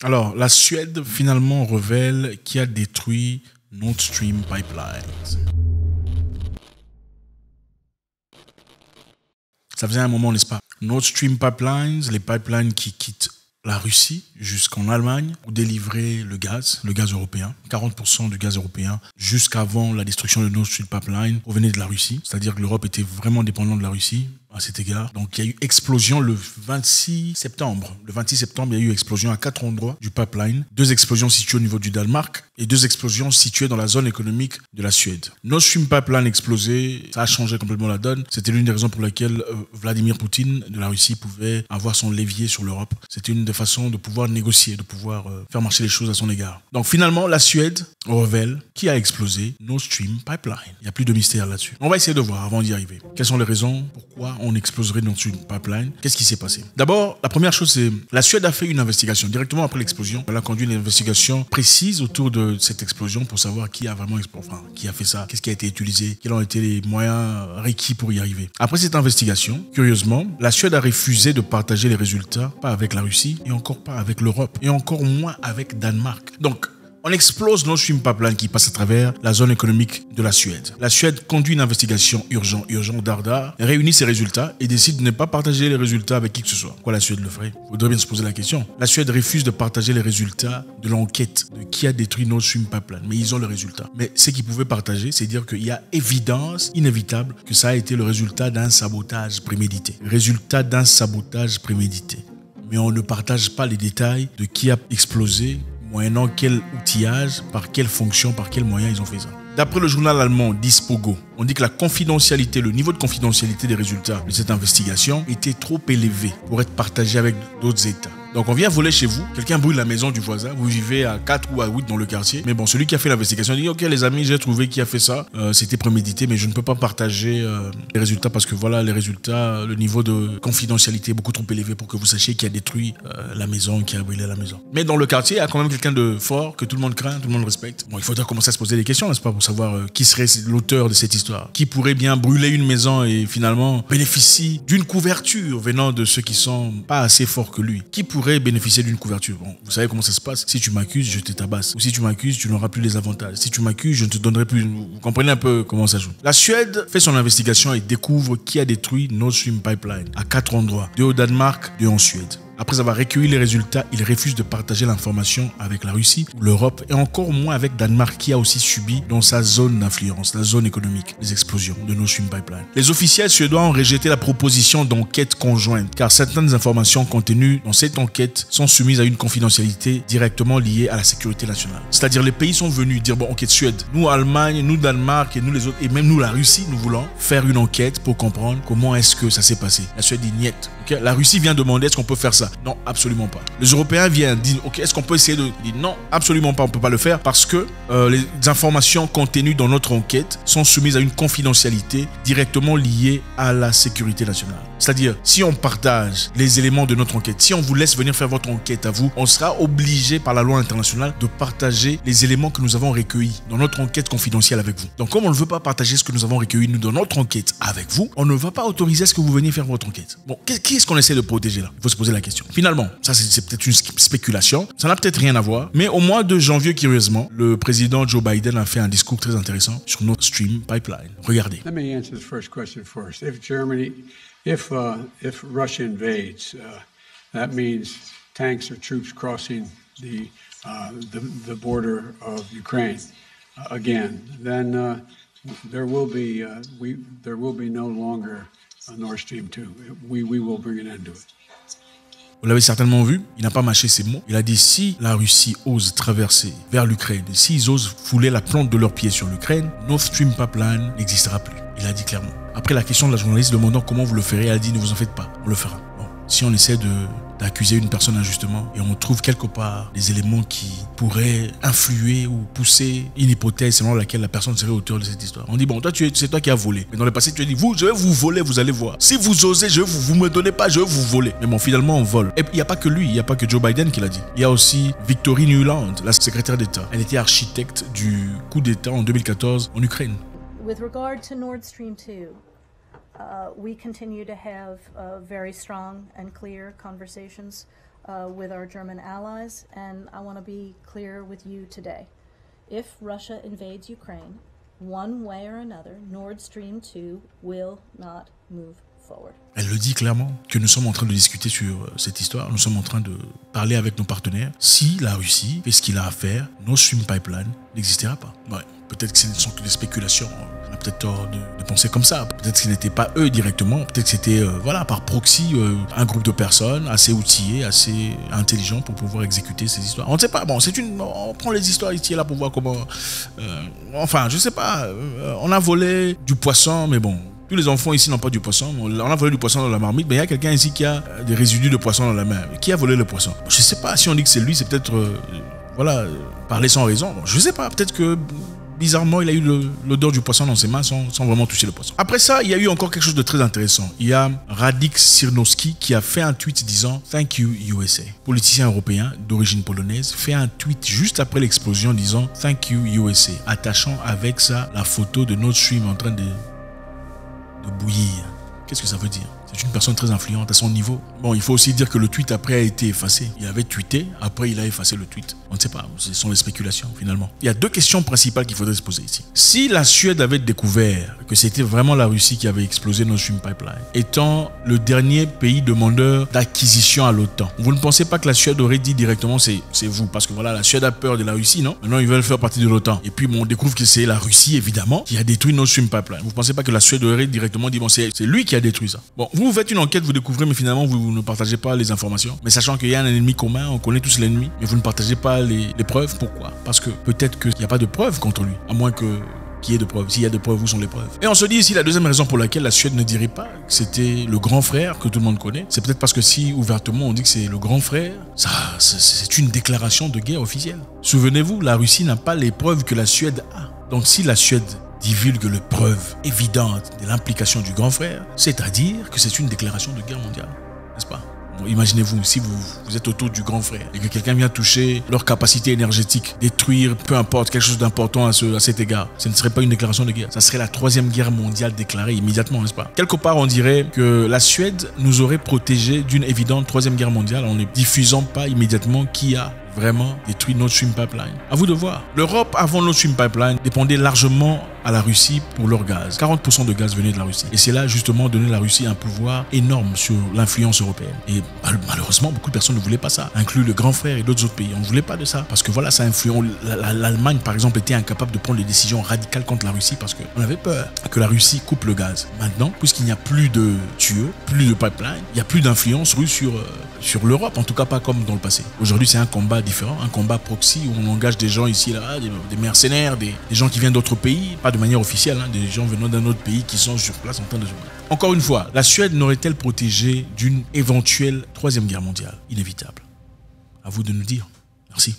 Alors, la Suède finalement révèle qui a détruit Nord Stream Pipelines. Ça faisait un moment, n'est-ce pas? Nord Stream Pipelines, les pipelines qui quittent la Russie jusqu'en Allemagne pour délivrer le gaz européen. 40% du gaz européen jusqu'avant la destruction de Nord Stream Pipeline provenait de la Russie. C'est-à-dire que l'Europe était vraiment dépendante de la Russie à cet égard. Donc il y a eu explosion le 26 septembre. Le 26 septembre, il y a eu explosion à 4 endroits du pipeline. 2 explosions situées au niveau du Danemark et 2 explosions situées dans la zone économique de la Suède. Nord Stream Pipeline explosé, ça a changé complètement la donne. C'était l'une des raisons pour lesquelles Vladimir Poutine de la Russie pouvait avoir son levier sur l'Europe. C'était une des façons de pouvoir négocier, de pouvoir faire marcher les choses à son égard. Donc finalement, la Suède révèle qui a explosé Nord Stream Pipeline. Il n'y a plus de mystère là-dessus. On va essayer de voir avant d'y arriver. Quelles sont les raisons? Pourquoi on exploserait Nord Stream Pipeline? Qu'est-ce qui s'est passé? D'abord, la première chose, c'est la Suède a fait une investigation directement après l'explosion. Elle a conduit une investigation précise autour de cette explosion pour savoir qui a vraiment qui a fait ça, qu'est-ce qui a été utilisé, quels ont été les moyens requis pour y arriver. Après cette investigation, curieusement, la Suède a refusé de partager les résultats, pas avec la Russie et encore pas avec l'Europe et encore moins avec Danemark. Donc, on explose Nord Stream Pipeline qui passe à travers la zone économique de la Suède. La Suède conduit une investigation urgent, dardard, réunit ses résultats et décide de ne pas partager les résultats avec qui que ce soit. Pourquoi la Suède le ferait? Il faudrait bien se poser la question. La Suède refuse de partager les résultats de l'enquête de qui a détruit Nord Stream Pipeline. Mais ils ont le résultat. Mais ce qu'ils pouvaient partager, c'est dire qu'il y a évidence inévitable que ça a été le résultat d'un sabotage prémédité. Résultat d'un sabotage prémédité. Mais on ne partage pas les détails de qui a explosé, moyennant quel outillage, par quelle fonction, par quels moyens ils ont fait ça. D'après le journal allemand Dispogo, on dit que la confidentialité, le niveau de confidentialité des résultats de cette investigation était trop élevé pour être partagé avec d'autres États. Donc on vient voler chez vous, quelqu'un brûle la maison du voisin, vous vivez à 4 ou à 8 dans le quartier. Mais bon, celui qui a fait l'investigation dit « Ok les amis, j'ai trouvé qui a fait ça, c'était prémédité, mais je ne peux pas partager les résultats parce que voilà, les résultats, le niveau de confidentialité est beaucoup trop élevé pour que vous sachiez qui a détruit la maison, qui a brûlé la maison. » Mais dans le quartier, il y a quand même quelqu'un de fort, que tout le monde craint, tout le monde respecte. Bon, il faudra commencer à se poser des questions, n'est-ce pas, pour savoir qui serait l'auteur de cette histoire. Qui pourrait bien brûler une maison et finalement bénéficie d'une couverture venant de ceux qui sont pas assez forts que lui. Qui pourrait bénéficier d'une couverture? Bon, vous savez comment ça se passe. Si tu m'accuses, je te tabasse. Ou si tu m'accuses, tu n'auras plus les avantages. Si tu m'accuses, je ne te donnerai plus. Vous comprenez un peu comment ça joue. La Suède fait son investigation et découvre qui a détruit Nord Stream Pipeline à 4 endroits. 2 au Danemark, 2 en Suède. Après avoir recueilli les résultats, il refuse de partager l'information avec la Russie, l'Europe et encore moins avec Danemark qui a aussi subi dans sa zone d'influence, la zone économique, les explosions de Nord Stream Pipeline. Les officiels suédois ont rejeté la proposition d'enquête conjointe car certaines informations contenues dans cette enquête sont soumises à une confidentialité directement liée à la sécurité nationale. C'est-à-dire les pays sont venus dire bon ok Suède, nous Allemagne, nous Danemark et nous les autres et même nous la Russie, nous voulons faire une enquête pour comprendre comment est-ce que ça s'est passé. La Suède dit niet. Okay? La Russie vient demander est-ce qu'on peut faire ça? Non, absolument pas. Les Européens viennent dire, ok, est-ce qu'on peut essayer de dire non, absolument pas, on ne peut pas le faire parce que les informations contenues dans notre enquête sont soumises à une confidentialité directement liée à la sécurité nationale. C'est-à-dire, si on partage les éléments de notre enquête, si on vous laisse venir faire votre enquête à vous, on sera obligé par la loi internationale de partager les éléments que nous avons recueillis dans notre enquête confidentielle avec vous. Donc, comme on ne veut pas partager ce que nous avons recueilli nous dans notre enquête avec vous, on ne va pas autoriser à ce que vous veniez faire votre enquête. Bon, qui est-ce qu'on essaie de protéger là? Il faut se poser la question. Finalement, ça c'est peut-être une spéculation, ça n'a peut-être rien à voir, mais au mois de janvier, curieusement, le président Joe Biden a fait un discours très intéressant sur Nord Stream Pipeline. Regardez. Let me answer the first question first. If Russia invades, that means tanks or troops crossing the border of Ukraine again. Then there will be no longer a Nord Stream 2. We will bring an end to it. Vous l'avez certainement vu, il n'a pas mâché ses mots. Il a dit si la Russie ose traverser vers l'Ukraine, s'ils osent fouler la plante de leurs pieds sur l'Ukraine, Nord Stream Pipeline n'existera plus. Il a dit clairement. Après la question de la journaliste demandant comment vous le ferez, elle a dit ne vous en faites pas, on le fera. Bon, si on essaie d'accuser une personne injustement et on trouve quelque part des éléments qui pourraient influer ou pousser une hypothèse selon laquelle la personne serait auteur de cette histoire. On dit bon, toi c'est toi qui as volé. Mais dans le passé tu as dit je vais vous voler, vous allez voir. Si vous osez, vous me donnez pas, je vais vous voler. Mais bon, finalement on vole. Et il n'y a pas que lui, il n'y a pas que Joe Biden qui l'a dit. Il y a aussi Victory Nuland, la secrétaire d'État. Elle était architecte du coup d'État en 2014 en Ukraine. With regard to Nord Stream 2, we continue to have very strong and clear conversations with our German allies, and I want to be clear with you today. If Russia invades Ukraine, one way or another, Nord Stream 2 will not move forward. Elle le dit clairement que nous sommes en train de discuter sur cette histoire, nous sommes en train de parler avec nos partenaires. Si la Russie fait ce qu'il a à faire, Nord Stream Pipeline n'existera pas. Ouais, peut-être que ce ne sont que des spéculations, on a peut-être tort de penser comme ça. Peut-être que ce n'était pas eux directement, peut-être que c'était voilà, par proxy un groupe de personnes assez outillés, assez intelligents pour pouvoir exécuter ces histoires. On ne sait pas, bon, on prend les histoires ici et là pour voir comment... enfin, je ne sais pas, on a volé du poisson, mais bon... Tous les enfants ici n'ont pas du poisson. On a volé du poisson dans la marmite, mais il y a quelqu'un ici qui a des résidus de poisson dans la main. Qui a volé le poisson? Je ne sais pas. Si on dit que c'est lui, c'est peut-être voilà, parler sans raison. Bon, je ne sais pas. Peut-être que bizarrement, il a eu l'odeur du poisson dans ses mains sans vraiment toucher le poisson. Après ça, il y a eu encore quelque chose de très intéressant. Il y a Radek Sirnowski qui a fait un tweet disant « Thank you USA ». Politicien européen d'origine polonaise fait un tweet juste après l'explosion disant « Thank you USA », attachant avec ça la photo de Nord Stream en train de bouillir. Qu'est-ce que ça veut dire? C'est une personne très influente à son niveau. Bon, il faut aussi dire que le tweet après a été effacé. Il avait tweeté, après il a effacé le tweet. On ne sait pas, ce sont des spéculations finalement. Il y a deux questions principales qu'il faudrait se poser ici. Si la Suède avait découvert que c'était vraiment la Russie qui avait explosé Nord Stream Pipeline, étant le dernier pays demandeur d'acquisition à l'OTAN, vous ne pensez pas que la Suède aurait dit directement c'est vous? Parce que voilà, la Suède a peur de la Russie, non? Maintenant ils veulent faire partie de l'OTAN. Et puis bon, on découvre que c'est la Russie évidemment qui a détruit Nord Stream Pipeline. Vous ne pensez pas que la Suède aurait directement dit bon, c'est lui qui a détruit ça? Bon, vous faites une enquête, vous découvrez, mais finalement vous ne partagez pas les informations. Mais sachant qu'il y a un ennemi commun, on connaît tous l'ennemi, mais vous ne partagez pas les preuves. Pourquoi? Parce que peut-être qu'il n'y a pas de preuves contre lui, à moins qu'il y ait de preuves. S'il y a de preuves, où sont les preuves? Et on se dit ici, la deuxième raison pour laquelle la Suède ne dirait pas que c'était le grand frère que tout le monde connaît, c'est peut-être parce que si ouvertement on dit que c'est le grand frère, ça, c'est une déclaration de guerre officielle. Souvenez-vous, la Russie n'a pas les preuves que la Suède a. Donc si la Suède divulgue les preuves évidentes de l'implication du grand frère, c'est-à-dire que c'est une déclaration de guerre mondiale, n'est-ce pas? Bon, imaginez-vous, si vous êtes autour du grand frère et que quelqu'un vient toucher leur capacité énergétique, détruire, peu importe, quelque chose d'important à cet égard, ce ne serait pas une déclaration de guerre. Ça serait la troisième guerre mondiale déclarée immédiatement, n'est-ce pas? Quelque part, on dirait que la Suède nous aurait protégés d'une évidente troisième guerre mondiale en ne diffusant pas immédiatement qui a vraiment détruit Nord Stream Pipeline. À vous de voir. L'Europe, avant Nord Stream Pipeline, dépendait largement à la Russie pour leur gaz. 40% de gaz venait de la Russie. Et c'est là, justement, donner à la Russie un pouvoir énorme sur l'influence européenne. Et malheureusement, beaucoup de personnes ne voulaient pas ça, inclus le grand frère et d'autres autres pays. On ne voulait pas de ça. Parce que voilà, ça influence. L'Allemagne, par exemple, était incapable de prendre des décisions radicales contre la Russie parce qu'on avait peur que la Russie coupe le gaz. Maintenant, puisqu'il n'y a plus de tuyaux, plus de pipeline, il n'y a plus d'influence russe sur l'Europe, en tout cas pas comme dans le passé. Aujourd'hui, c'est un combat différent, un combat proxy où on engage des gens ici et là, des mercenaires, des gens qui viennent d'autres pays, pas de manière officielle, hein, des gens venant d'un autre pays qui sont sur place en train de se battre. Encore une fois, la Suède n'aurait-elle protégé d'une éventuelle troisième guerre mondiale inévitable? À vous de nous dire. Merci.